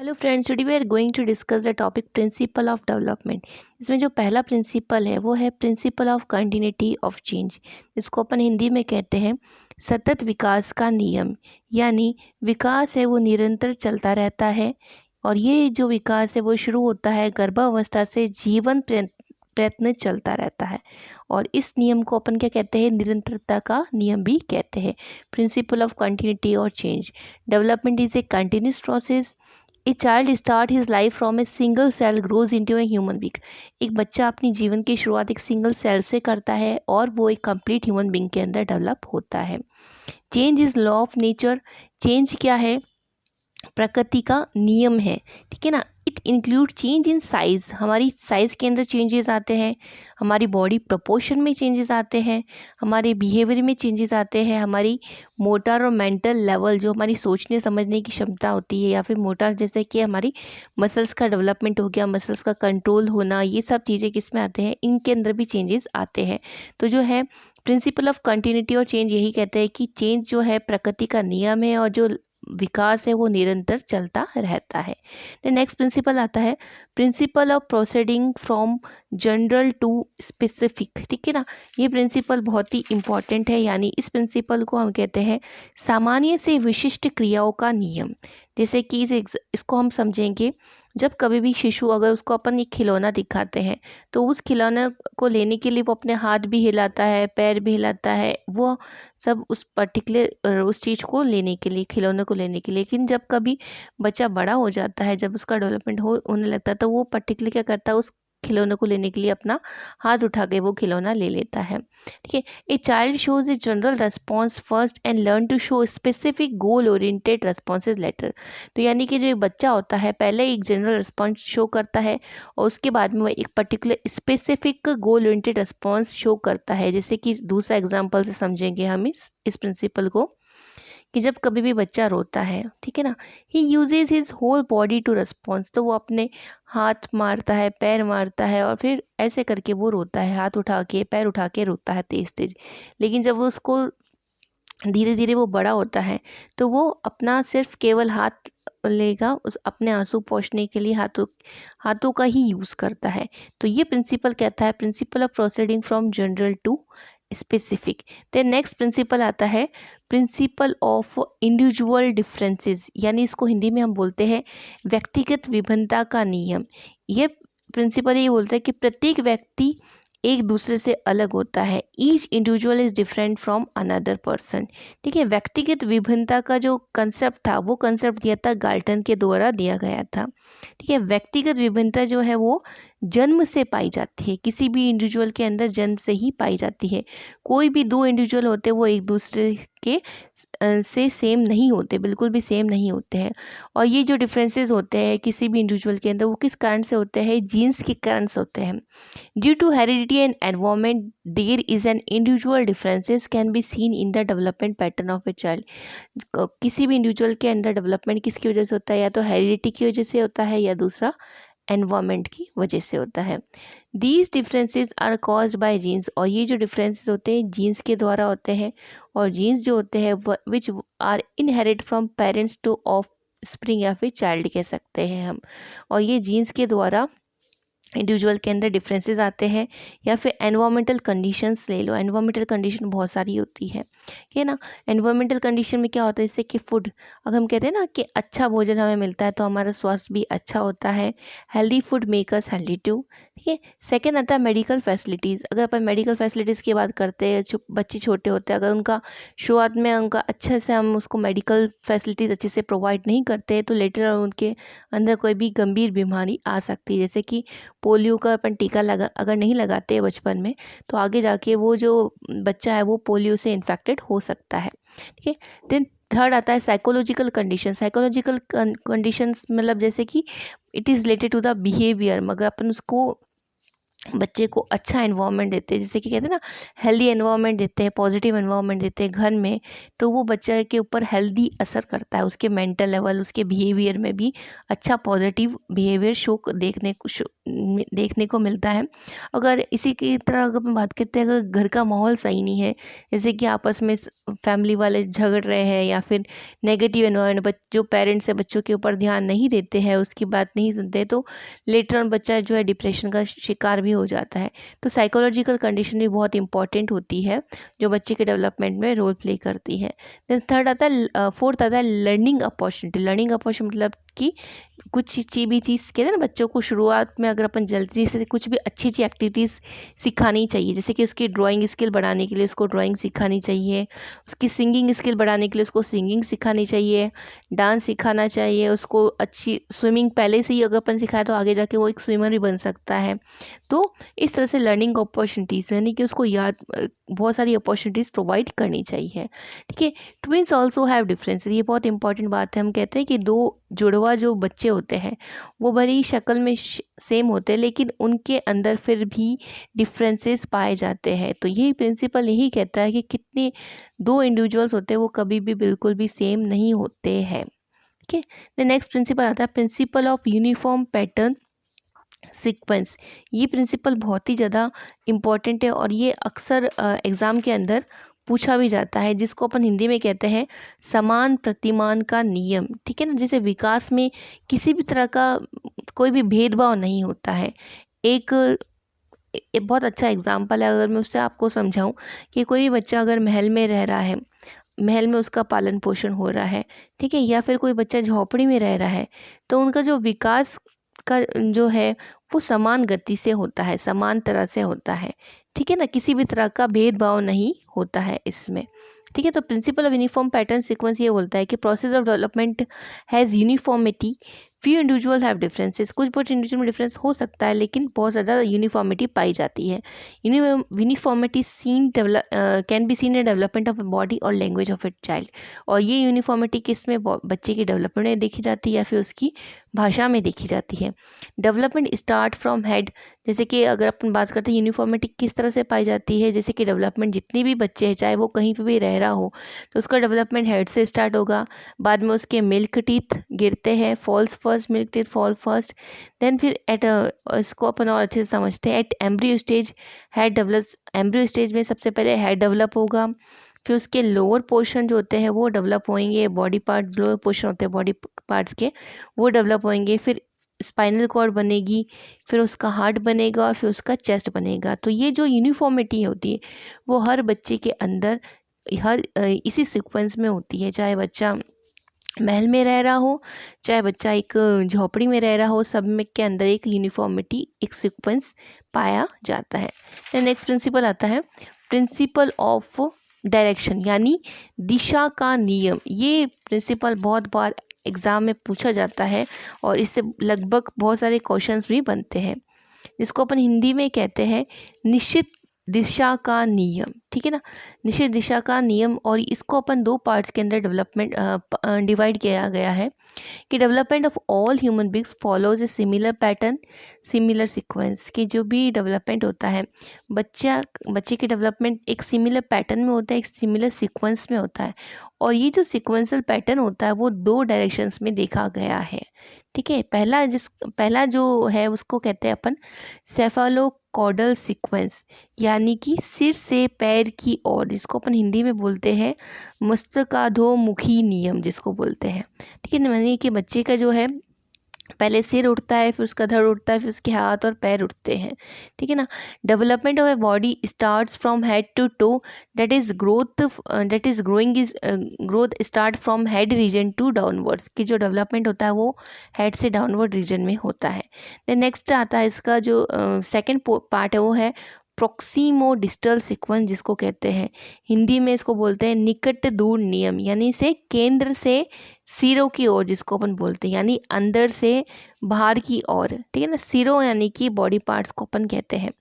Hello friends, today we are going to discuss the topic principle of development. इसमें जो पहला principle है वो है principle of continuity of change, जिसको अपन हिंदी में कहते हैं सतत विकास का नियम। यानी विकास है वो निरंतर चलता रहता है और ये जो विकास है वो शुरू होता है गर्भावस्था से जीवन प्रयत्न चलता रहता है। और इस नियम को अपन क्या कहते हैं, निरंतरता का नियम भी कहते हैं। प्रिंसिपल ऑफ कंटिन्यूटी और change. Development is a continuous process. A child start his life from a single cell grows into a human being. एक बच्चा अपनी जीवन की शुरुआत एक सिंगल सेल से करता है और वो एक कंप्लीट ह्यूमन बीइंग के अंदर डेवलप होता है। Change is law of nature. Change क्या है? प्रकृति का नियम है, ठीक है ना। It include change in size. हमारी साइज़ के अंदर चेंजेस आते हैं, हमारी बॉडी प्रोपोर्शन में चेंजेस आते हैं, हमारे बिहेवियर में चेंजेस आते हैं, हमारी मोटर और मेंटल लेवल, जो हमारी सोचने समझने की क्षमता होती है, या फिर मोटर जैसे कि हमारी मसल्स का डेवलपमेंट हो गया, मसल्स का कंट्रोल होना, ये सब चीज़ें किस में आते हैं, इनके अंदर भी चेंजेस आते हैं। तो जो है प्रिंसिपल ऑफ कंटिन्यूटी और चेंज यही कहते हैं कि चेंज जो है प्रकृति का नियम है और जो विकास है वो निरंतर चलता रहता है। नेक्स्ट प्रिंसिपल आता है principle of proceeding from general to specific, ठीक है ना। ये प्रिंसिपल बहुत ही इंपॉर्टेंट है, यानी इस प्रिंसिपल को हम कहते हैं सामान्य से विशिष्ट क्रियाओं का नियम। जैसे कि इसको हम समझेंगे, जब कभी भी शिशु, अगर उसको अपन एक खिलौना दिखाते हैं तो उस खिलौने को लेने के लिए वो अपने हाथ भी हिलाता है, पैर भी हिलाता है, वो सब उस पर्टिकुलर उस चीज़ को लेने के लिए, खिलौने को लेने के लिए। लेकिन जब कभी बच्चा बड़ा हो जाता है, जब उसका डेवलपमेंट होने लगता है, तो वो पर्टिकुलर क्या करता है, उस खिलौने को लेने के लिए अपना हाथ उठा के वो खिलौना ले लेता है, ठीक है। A child shows a general response first and learn to show specific goal oriented responses later. तो यानी कि जो एक बच्चा होता है पहले एक जनरल रिस्पॉन्स शो करता है और उसके बाद में वह एक particular specific goal oriented response show करता है। जैसे कि दूसरा एग्जांपल से समझेंगे हम इस प्रिंसिपल को, कि जब कभी भी बच्चा रोता है, ठीक है ना, he uses his whole body to response. तो वो अपने हाथ मारता है, पैर मारता है और फिर ऐसे करके वो रोता है, हाथ उठा के पैर उठा के रोता है तेज तेज। लेकिन जब वो उसको धीरे धीरे वो बड़ा होता है तो वो अपना सिर्फ केवल हाथ लेगा, उस अपने आंसू पोंछने के लिए हाथों का ही यूज़ करता है। तो ये प्रिंसिपल कहता है principle of proceeding from general to specific. Then next principle आता है प्रिंसिपल ऑफ इंडिविजुअल डिफरेंसेस, यानी इसको हिंदी में हम बोलते हैं व्यक्तिगत विभिन्नता का नियम। ये प्रिंसिपल ये बोलता है कि प्रत्येक व्यक्ति एक दूसरे से अलग होता है। Each individual is different from another person, ठीक है। व्यक्तिगत विभिन्नता का जो कंसेप्ट था वो कंसेप्ट दिया था गाल्टन के द्वारा दिया गया था, ठीक है। व्यक्तिगत विभिन्नता जो है वो जन्म से पाई जाती है, किसी भी इंडिविजुअल के अंदर जन्म से ही पाई जाती है। कोई भी दो इंडिविजुअल होते वो एक दूसरे के से सेम नहीं होते, बिल्कुल भी सेम नहीं होते हैं। और ये जो डिफरेंसेस होते हैं किसी भी इंडिविजुअल के अंदर, वो किस कारण से होते हैं? जीन्स के कारण से होते हैं। Due to heredity and environment there is an individual differences can be seen in the development pattern of a child. किसी भी इंडिविजुअल के अंदर डेवलपमेंट किसकी वजह से होता है? या तो हेरिडिटी की वजह से होता है या दूसरा एनवायरमेंट की वजह से होता है। These differences are caused by genes, और ये जो डिफरेंसेस होते हैं जीन्स के द्वारा होते हैं। और जीन्स जो होते हैं which are inherit from parents to offspring, या फिर चाइल्ड कह सकते हैं हम। और ये जीन्स के द्वारा इंडिविजुअल के अंदर डिफरेंसेस आते हैं। या फिर एनवायरमेंटल कंडीशंस ले लो, एनवायरमेंटल कंडीशन बहुत सारी होती है, ठीक है ना। एनवायरमेंटल कंडीशन में क्या होता है? जैसे कि फूड, अगर हम कहते हैं ना कि अच्छा भोजन हमें मिलता है तो हमारा स्वास्थ्य भी अच्छा होता है। Healthy food make us healthy too, ठीक है। सेकेंड आता है मेडिकल फैसिलिटीज़। अगर अपन मेडिकल फैसिलिटीज़ की बात करते हैं, बच्चे छोटे होते हैं, अगर उनका शुरुआत में उनका अच्छे से हम उसको मेडिकल फैसिलिटीज़ अच्छे से प्रोवाइड नहीं करते तो लेटर उनके अंदर कोई भी गंभीर बीमारी आ सकती है। जैसे कि पोलियो का अपन टीका अगर नहीं लगाते बचपन में तो आगे जाके वो जो बच्चा है वो पोलियो से इन्फेक्टेड हो सकता है, ठीक है। देन थर्ड आता है साइकोलॉजिकल कंडीशन। साइकोलॉजिकल कंडीशंस मतलब जैसे कि it is related to the behaviour, मगर अपन उसको बच्चे को अच्छा एनवायरनमेंट देते हैं, जैसे कि कहते हैं ना हेल्दी एनवायरनमेंट देते हैं, पॉजिटिव एनवायरनमेंट देते हैं घर में, तो वो बच्चे के ऊपर हेल्दी असर करता है, उसके मेंटल लेवल, उसके बिहेवियर में भी अच्छा पॉजिटिव बिहेवियर देखने को मिलता है। अगर इसी की तरह अगर हम बात करते हैं, अगर घर का माहौल सही नहीं है, जैसे कि आपस में फैमिली वाले झगड़ रहे हैं या फिर नेगेटिव एनवायरनमेंट, जो पेरेंट्स है बच्चों के ऊपर ध्यान नहीं देते हैं, उसकी बात नहीं सुनते, तो लेटर ऑन बच्चा जो है डिप्रेशन का शिकार भी हो जाता है। तो साइकोलॉजिकल कंडीशन भी बहुत इंपॉर्टेंट होती है, जो बच्चे के डेवलपमेंट में रोल प्ले करती है। देन थर्ड आता है, फोर्थ आता है लर्निंग अपॉर्चुनिटी। लर्निंग अपॉर्चुनिटी मतलब कि कुछ भी चीज़ कहते हैं ना, बच्चों को शुरुआत में अगर अपन जल्दी से कुछ भी अच्छी अच्छी एक्टिविटीज़ सिखानी चाहिए, जैसे कि उसकी ड्राइंग स्किल बढ़ाने के लिए उसको ड्राइंग सिखानी चाहिए, उसकी सिंगिंग स्किल बढ़ाने के लिए उसको सिंगिंग सिखानी चाहिए, डांस सिखाना चाहिए उसको, अच्छी स्विमिंग पहले से ही अगर अपन सिखाए तो आगे जाके वो एक स्विमर भी बन सकता है। तो इस तरह से लर्निंग अपॉर्चुनिटीज़ यानी कि उसको बहुत सारी अपॉर्चुनिटीज़ प्रोवाइड करनी चाहिए। ठीक है। ट्विंस ऑल्सो हैव डिफरेंसेस, ये बहुत इंपॉर्टेंट बात है। हम कहते हैं कि दो जुड़वा जो बच्चे होते हैं वो भले ही शक्ल में सेम होते हैं, लेकिन उनके अंदर फिर भी डिफरेंसेस पाए जाते हैं। तो यही प्रिंसिपल यही कहता है कि कितने दो इंडिविजुअल्स होते हैं वो कभी भी बिल्कुल भी सेम नहीं होते हैं। ठीक है। द नेक्स्ट प्रिंसिपल आता है principle of uniform pattern sequence. ये प्रिंसिपल बहुत ही ज़्यादा इम्पॉर्टेंट है और ये अक्सर एग्ज़ाम के अंदर पूछा भी जाता है, जिसको अपन हिंदी में कहते हैं समान प्रतिमान का नियम। ठीक है ना, जैसे विकास में किसी भी तरह का कोई भी भेदभाव नहीं होता है। एक बहुत अच्छा एग्जाम्पल है, अगर मैं उससे आपको समझाऊं कि कोई भी बच्चा अगर महल में रह रहा है, महल में उसका पालन पोषण हो रहा है, ठीक है, या फिर कोई बच्चा झोपड़ी में रह रहा है, तो उनका जो विकास का जो है वो समान गति से होता है, समान तरह से होता है। ठीक है ना, किसी भी तरह का भेदभाव नहीं होता है इसमें। ठीक है। तो principle of uniform pattern sequence ये बोलता है कि process of development has uniformity, few individual have differences. कुछ बहुत इंडिविजुअल में डिफरेंस हो सकता है, लेकिन बहुत ज़्यादा यूनिफॉर्मिटी पाई जाती है। Uniformity can be seen in development of body और लैंग्वेज ऑफ ए चाइल्ड। और ये यूनिफॉर्मिटी किस में बच्चे की डेवलपमेंट में देखी जाती है या फिर उसकी भाषा में देखी जाती है। डेवलपमेंट स्टार्ट फ्रॉम हेड, जैसे कि अगर अपन बात करते हैं यूनिफॉर्मिटी किस तरह से पाई जाती है, जैसे कि डेवलपमेंट जितनी भी बच्चे हैं चाहे वो कहीं पे भी रह रहा हो, तो उसका डेवलपमेंट हेड से स्टार्ट होगा, बाद में उसके मिल्क टीथ गिरते हैं, falls first, milk teeth fall first, then फिर इसको अपन और अच्छे से समझते हैं, at embryo stage head develops. Embryo stage में सबसे पहले हेड डेवलप होगा, फिर उसके लोअर पोर्शन जो होते हैं वो डेवलप होंगे, बॉडी पार्ट्स लोअर पोर्शन होते हैं बॉडी पार्ट्स के वो डेवलप होंगे, फिर स्पाइनल कॉर्ड बनेगी, फिर उसका हार्ट बनेगा और फिर उसका चेस्ट बनेगा। तो ये जो यूनिफॉर्मिटी होती है वो हर बच्चे के अंदर इसी सीक्वेंस में होती है, चाहे बच्चा महल में रह रहा हो, चाहे बच्चा एक झोपड़ी में रह रहा हो, सब में के अंदर एक यूनिफॉर्मिटी, एक सीक्वेंस पाया जाता है। नेक्स्ट प्रिंसिपल आता है प्रिंसिपल ऑफ डायरेक्शन, यानी दिशा का नियम। ये प्रिंसिपल बहुत बार एग्ज़ाम में पूछा जाता है और इससे लगभग बहुत सारे क्वेश्चंस भी बनते हैं, जिसको अपन हिंदी में कहते हैं निश्चित दिशा का नियम। ठीक है ना, निश्चित दिशा का नियम। और इसको अपन दो पार्ट्स के अंदर डिवाइड किया गया है कि development of all human beings follows a similar pattern, similar sequence. कि जो भी डेवलपमेंट होता है बच्चे के डेवलपमेंट एक सिमिलर पैटर्न में होता है, एक सिमिलर सीक्वेंस में होता है। और ये जो सीक्वेंशियल पैटर्न होता है वो दो डायरेक्शंस में देखा गया है। ठीक है, पहला जो है उसको कहते हैं अपन सेफालोकॉर्डल सीक्वेंस, यानी कि सिर से पैर की ओर, जिसको अपन हिंदी में बोलते हैं मस्तकाधोमुखी नियम जिसको बोलते हैं। ठीक है, यानी कि बच्चे का जो है पहले सिर उठता है, फिर उसका धड़ उठता है, फिर उसके हाथ और पैर उठते हैं। ठीक है ना, development of a body starts from head to toe, that is growth start from head region to downwards. कि जो डेवलपमेंट होता है वो हेड से डाउनवर्ड रीजन में होता है। देन नेक्स्ट आता है इसका जो सेकेंड पार्ट है वो है प्रोक्सीमो डिस्टल सीक्वेंस, जिसको कहते हैं हिंदी में इसको बोलते हैं निकट दूर नियम, यानी से केंद्र से सिरों की ओर, जिसको अपन बोलते हैं यानी अंदर से बाहर की ओर। ठीक है ना, सिरों यानी कि बॉडी पार्ट्स को अपन कहते हैं।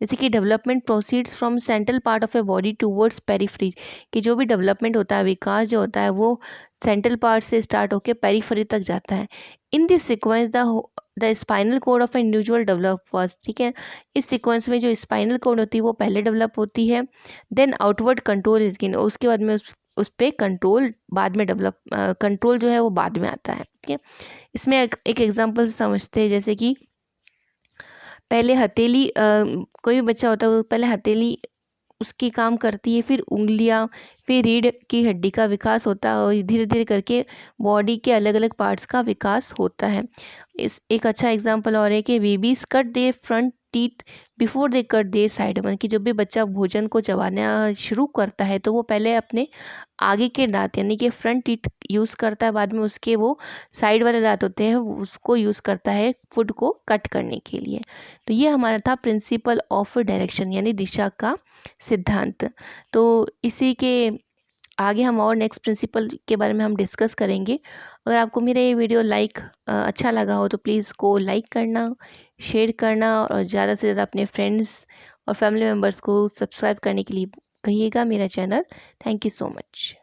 जैसे कि development proceeds from central part of a body towards peripheries, कि जो भी डेवलपमेंट होता है, विकास जो होता है वो सेंट्रल पार्ट से स्टार्ट होकर पेरिफेरी तक जाता है। In this sequence the spinal cord of an individual develop first, ठीक है। इस सीक्वेंस में जो स्पाइनल कोड होती है वो पहले डेवलप होती है, then outward control is gain, उसके बाद में उस पर कंट्रोल बाद में डेवलप, कंट्रोल जो है वो बाद में आता है, ठीक है। इसमें एक एग्जांपल से समझते हैं, जैसे कि पहले हथेली, कोई भी बच्चा होता है वो पहले हथेली उसकी काम करती है, फिर उंगलियां, फिर रीढ़ की हड्डी का विकास होता है, और धीरे धीरे करके बॉडी के अलग अलग पार्ट्स का विकास होता है। इस एक अच्छा एग्जांपल और है कि babies cut they front teeth before they cut they side one, कि जब भी बच्चा भोजन को चबाना शुरू करता है तो वो पहले अपने आगे के दांत यानी कि फ्रंट टीथ यूज़ करता है, बाद में उसके वो साइड वाले दांत होते हैं उसको यूज़ करता है फूड को कट करने के लिए। तो ये हमारा था प्रिंसिपल ऑफ डायरेक्शन यानी दिशा का सिद्धांत। तो इसी के आगे हम और नेक्स्ट प्रिंसिपल के बारे में हम डिस्कस करेंगे। अगर आपको मेरा ये वीडियो अच्छा लगा हो तो प्लीज़ को लाइक करना, शेयर करना, और ज़्यादा से ज़्यादा अपने फ्रेंड्स और फैमिली मेम्बर्स को सब्सक्राइब करने के लिए कहिएगा मेरा channel. Thank you so much.